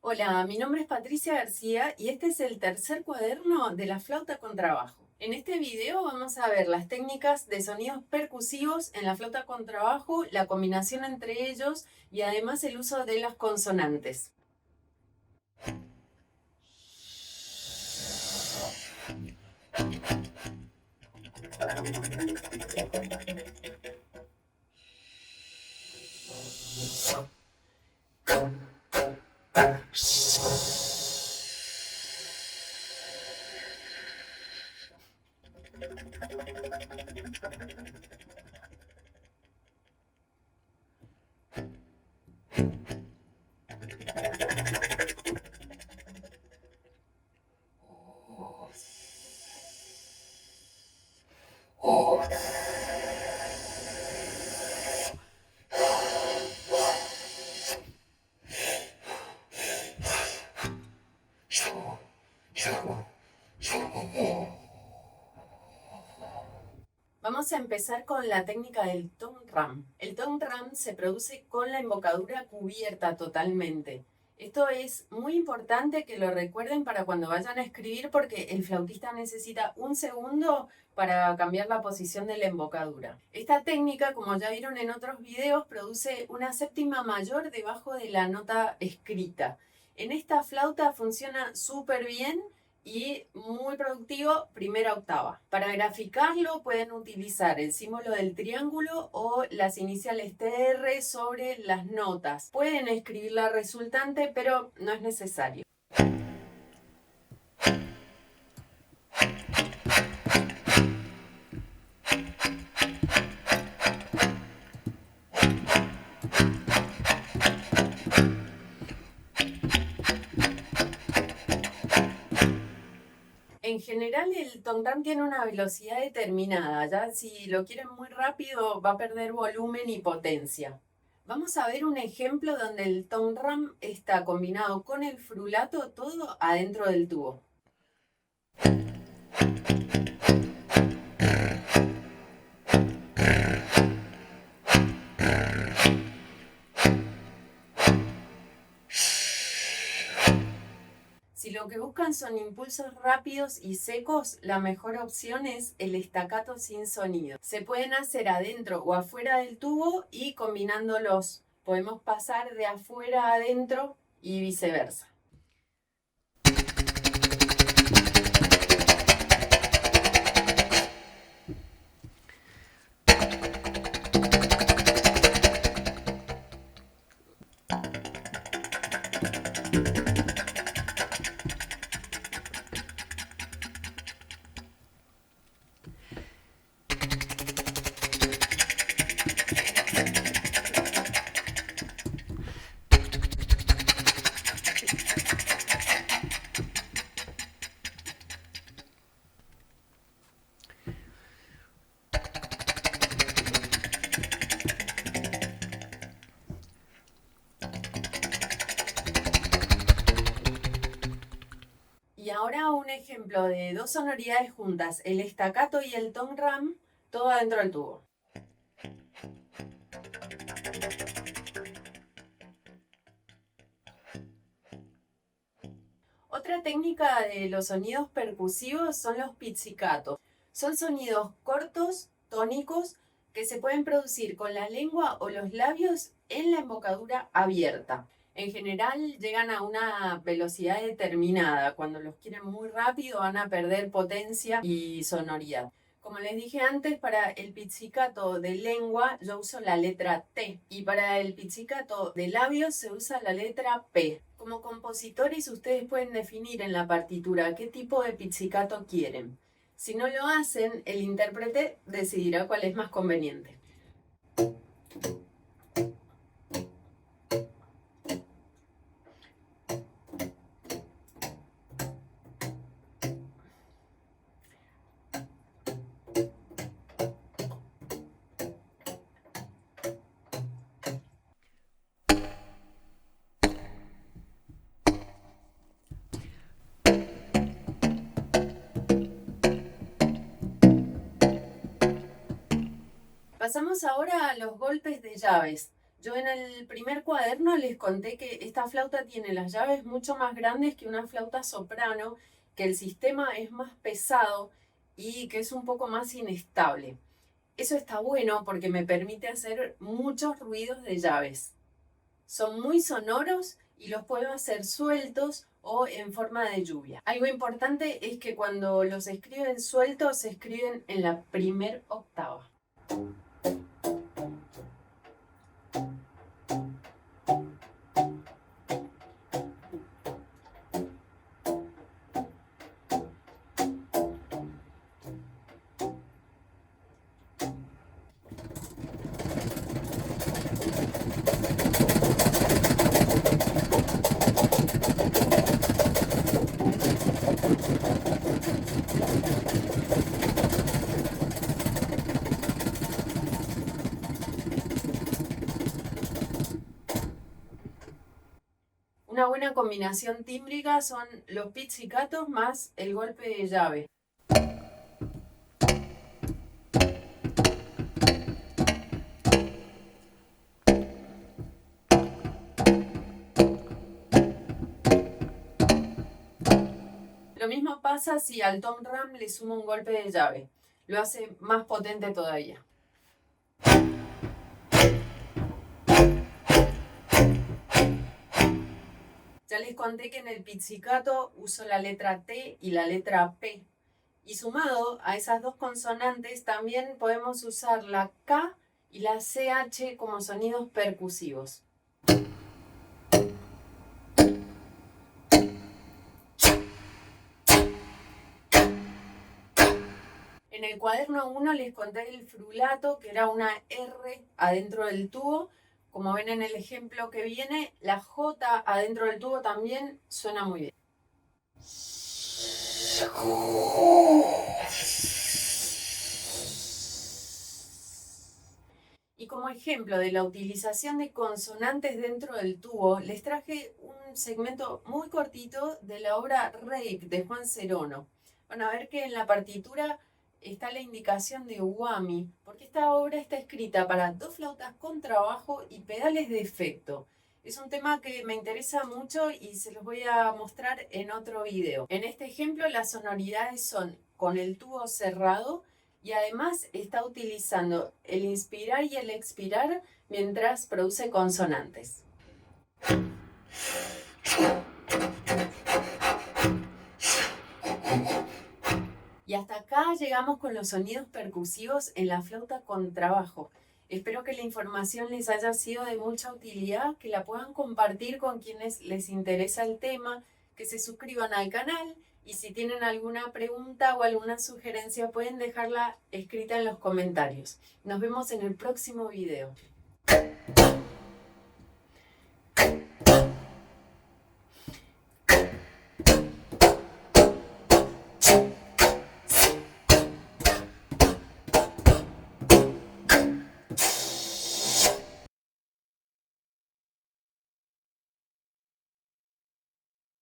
Hola, mi nombre es Patricia García y este es el tercer cuaderno de la flauta con trabajo. En este video vamos a ver las técnicas de sonidos percusivos en la flauta con trabajo, la combinación entre ellos y además el uso de las consonantes. Vamos a empezar con la técnica del tom ram. El tom ram se produce con la embocadura cubierta totalmente. Esto es muy importante que lo recuerden para cuando vayan a escribir porque el flautista necesita un segundo para cambiar la posición de la embocadura. Esta técnica, como ya vieron en otros videos, produce una séptima mayor debajo de la nota escrita. En esta flauta funciona súper bien y muy productivo, primera octava. Para graficarlo pueden utilizar el símbolo del triángulo o las iniciales TR sobre las notas. Pueden escribir la resultante, pero no es necesario. En general el tom-tam tiene una velocidad determinada, ya si lo quieren muy rápido va a perder volumen y potencia. Vamos a ver un ejemplo donde el tom-ram está combinado con el frulato todo adentro del tubo. Si lo que buscan son impulsos rápidos y secos, la mejor opción es el staccato sin sonido. Se pueden hacer adentro o afuera del tubo y combinándolos. Podemos pasar de afuera a adentro y viceversa. Y ahora un ejemplo de dos sonoridades juntas, el staccato y el tom-ram, todo adentro del tubo. Otra técnica de los sonidos percusivos son los pizzicatos. Son sonidos cortos, tónicos, que se pueden producir con la lengua o los labios en la embocadura abierta. En general llegan a una velocidad determinada. Cuando los quieren muy rápido van a perder potencia y sonoridad. Como les dije antes, para el pizzicato de lengua yo uso la letra T y para el pizzicato de labios se usa la letra P. Como compositores ustedes pueden definir en la partitura qué tipo de pizzicato quieren. Si no lo hacen, el intérprete decidirá cuál es más conveniente. Pasamos ahora a los golpes de llaves. Yo en el primer cuaderno les conté que esta flauta tiene las llaves mucho más grandes que una flauta soprano, que el sistema es más pesado y que es un poco más inestable. Eso está bueno porque me permite hacer muchos ruidos de llaves. Son muy sonoros y los puedo hacer sueltos o en forma de lluvia. Algo importante es que cuando los escriben sueltos se escriben en la primer octava. Una buena combinación tímbrica son los pizzicatos más el golpe de llave. Lo mismo pasa si al tom ram le sumo un golpe de llave. Lo hace más potente todavía. Ya les conté que en el pizzicato uso la letra T y la letra P. Y sumado a esas dos consonantes también podemos usar la K y la CH como sonidos percusivos. En el cuaderno 1 les conté el frulato, que era una R adentro del tubo. Como ven en el ejemplo que viene, la J adentro del tubo también suena muy bien. Y como ejemplo de la utilización de consonantes dentro del tubo, les traje un segmento muy cortito de la obra Reik de Juan Cerono. Van a ver que en la partitura está la indicación de whammy, porque esta obra está escrita para dos flautas con trabajo y pedales de efecto. Es un tema que me interesa mucho y se los voy a mostrar en otro video. En este ejemplo las sonoridades son con el tubo cerrado y además está utilizando el inspirar y el expirar mientras produce consonantes. Y hasta acá llegamos con los sonidos percusivos en la flauta con trabajo. Espero que la información les haya sido de mucha utilidad, que la puedan compartir con quienes les interesa el tema, que se suscriban al canal y si tienen alguna pregunta o alguna sugerencia pueden dejarla escrita en los comentarios. Nos vemos en el próximo video.